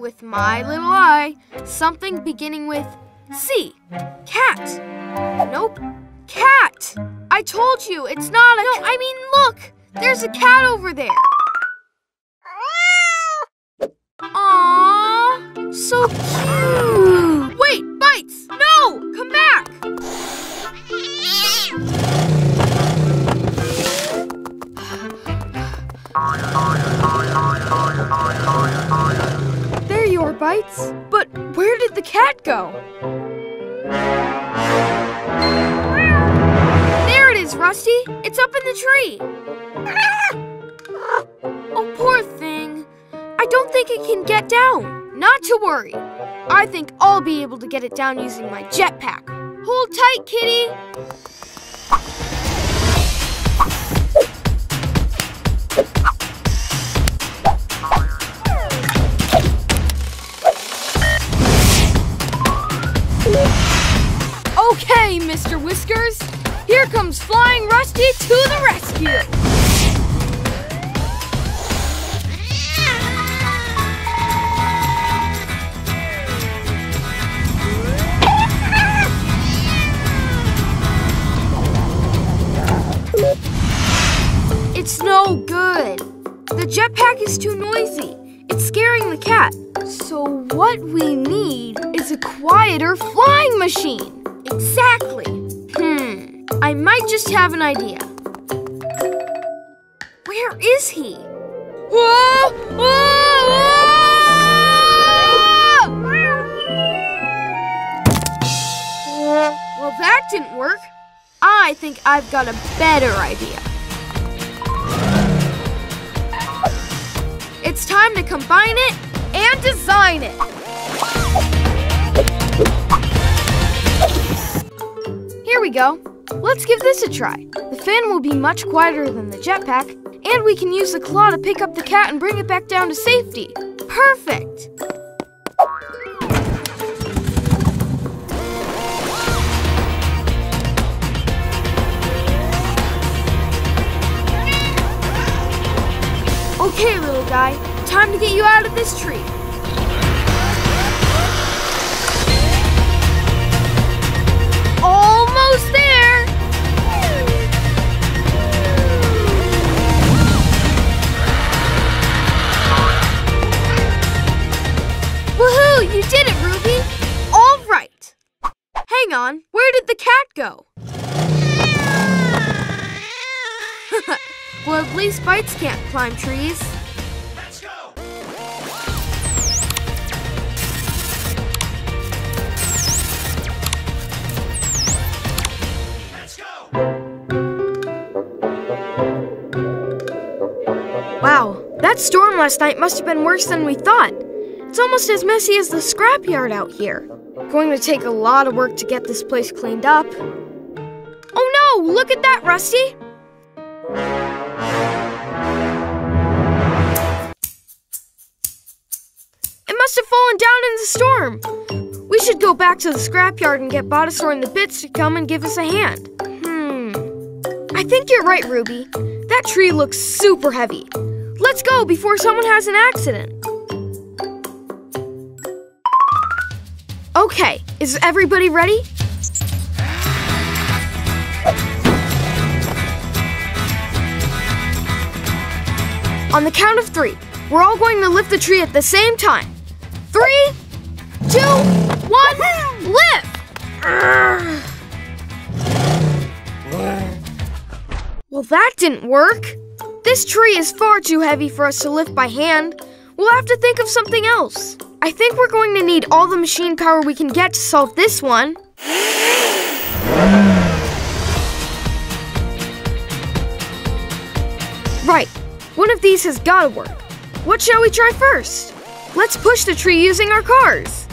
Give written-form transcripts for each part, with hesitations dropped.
with my little eye something beginning with C. Cat. Nope. Cat! I told you, it's not a... No, I mean, look! There's a cat over there. Aww, so cute. Wait, Bites! No! Come back! There you are, Bites. But where did the cat go? There it is, Rusty. It's up in the tree. Oh, poor thing. I don't think it can get down. Not to worry. I think I'll be able to get it down using my jetpack. Hold tight, kitty. Okay, Mr. Whiskers. Here comes Flying Rusty to the rescue. It's no good. The jetpack is too noisy. It's scaring the cat. So what we need is a quieter flying machine. Exactly. I might just have an idea. Where is he? Whoa! Whoa! Whoa! Well, that didn't work. I think I've got a better idea. It's time to combine it and design it. Here we go. Let's give this a try. The fan will be much quieter than the jetpack, and we can use the claw to pick up the cat and bring it back down to safety. Perfect! Okay, little guy, time to get you out of this tree. Almost there! Woohoo! You did it, Ruby! All right. Hang on, where did the cat go? Well, at least Bites can't climb trees. Let's go! Let's go! Wow, that storm last night must have been worse than we thought. It's almost as messy as the scrapyard out here. Going to take a lot of work to get this place cleaned up. Oh no, look at that, Rusty! It must have fallen down in the storm. We should go back to the scrapyard and get Botasaur and the Bits to come and give us a hand. I think you're right, Ruby. That tree looks super heavy. Let's go before someone has an accident. Okay, is everybody ready? On the count of 3, we're all going to lift the tree at the same time. 3, 2, 1, lift! Well, that didn't work. This tree is far too heavy for us to lift by hand. We'll have to think of something else. I think we're going to need all the machine power we can get to solve this one. Right, one of these has got to work. What shall we try first? Let's push the tree using our cars.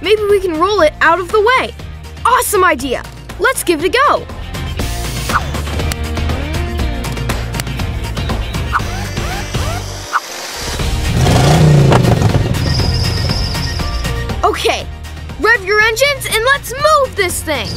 Maybe we can roll it out of the way. Awesome idea. Let's give it a go. Okay, rev your engines and let's move this thing!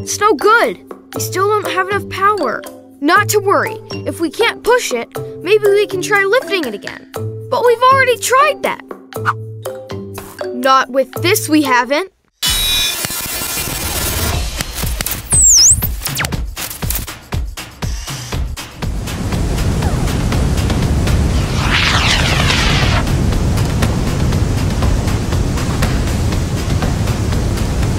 It's no good. We still don't have enough power. Not to worry. If we can't push it, maybe we can try lifting it again. But we've already tried that. Not with this, we haven't.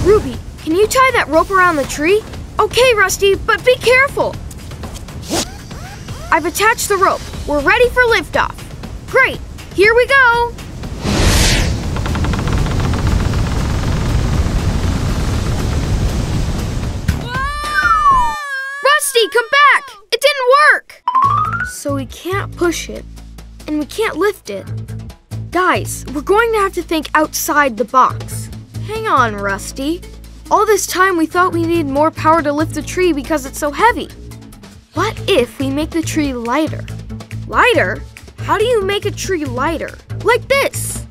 Ruby, can you tie that rope around the tree? Okay, Rusty, but be careful. I've attached the rope. We're ready for liftoff. Great, here we go. Rusty, come back! It didn't work! So we can't push it, and we can't lift it. Guys, we're going to have to think outside the box. Hang on, Rusty. All this time we thought we needed more power to lift the tree because it's so heavy. What if we make the tree lighter? Lighter? How do you make a tree lighter? Like this.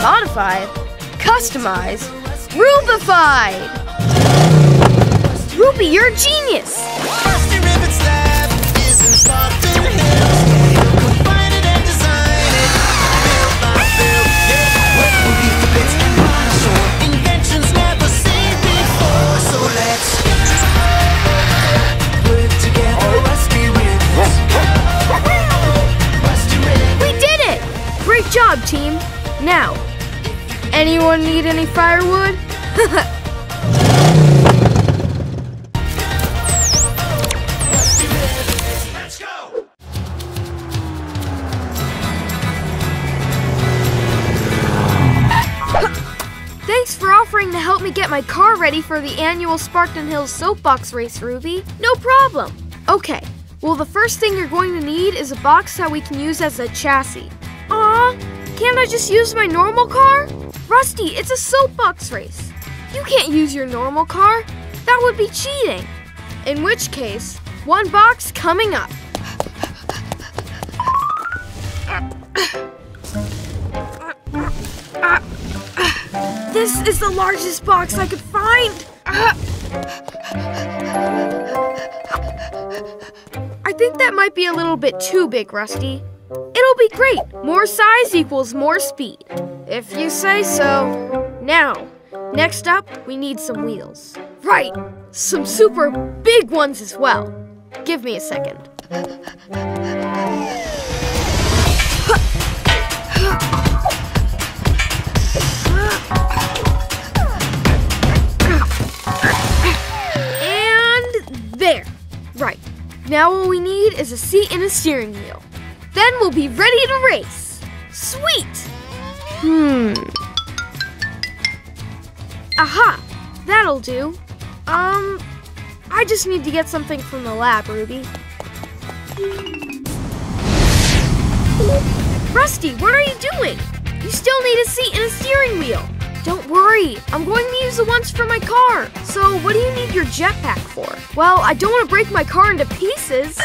Modified, customized, Rustified. Ruby, you're a genius. Rusty Rivets lab is in Spartan Hills. You combine it and design it. Build by build, yeah. When we beat the bits and dinosaur. Inventions never seen before. So let's put together Rusty Rivets. Rusty Rivets. We did it! Great job, team. Now, anyone need any firewood? Let's go! Thanks for offering to help me get my car ready for the annual Spartan Hills soapbox race, Ruby. No problem. Okay, well the first thing you're going to need is a box that we can use as a chassis. Aw, can't I just use my normal car? Rusty, it's a soapbox race. You can't use your normal car. That would be cheating. In which case, one box coming up. This is the largest box I could find. I think that might be a little bit too big, Rusty. It'll be great. More size equals more speed. If you say so. Now, next up, we need some wheels. Right, some super big ones as well. Give me a second. There, right. Now all we need is a seat and a steering wheel. Then we'll be ready to race. Sweet! Aha, that'll do. I just need to get something from the lab, Ruby. Rusty, what are you doing? You still need a seat and a steering wheel. Don't worry, I'm going to use the ones for my car. So what do you need your jetpack for? Well, I don't want to break my car into pieces.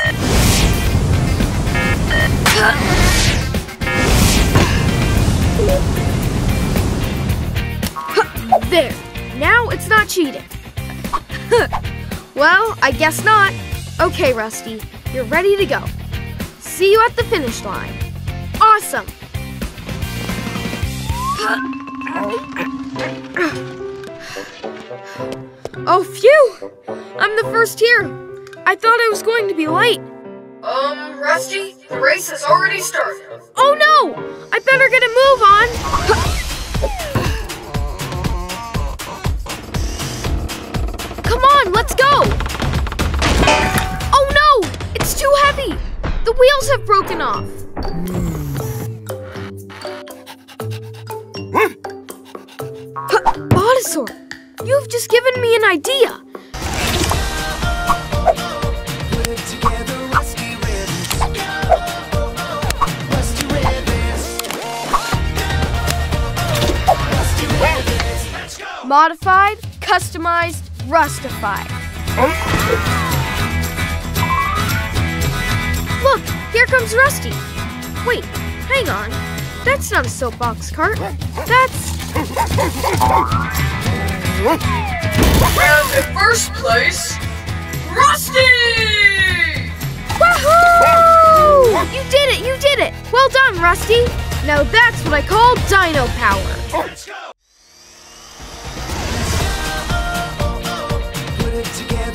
There, now it's not cheating. Well, I guess not. Okay, Rusty, you're ready to go. See you at the finish line. Awesome. Oh, phew! I'm the first here. I thought I was going to be late. Rusty, the race has already started. Oh no! I better get a move on. Come on, let's go! Oh no! It's too heavy! The wheels have broken off. Botasaur, you've just given me an idea. Put together Rusty Rivets. Rusty Rivets. Rusty Rivets. Let's go! Modified, customized, Rustified. Look, here comes Rusty. Wait, hang on. That's not a soapbox cart. That's... And the first first place, Rusty! Woohoo! You did it! You did it! Well done, Rusty! Now that's what I call dino power. Let's go! Put it together.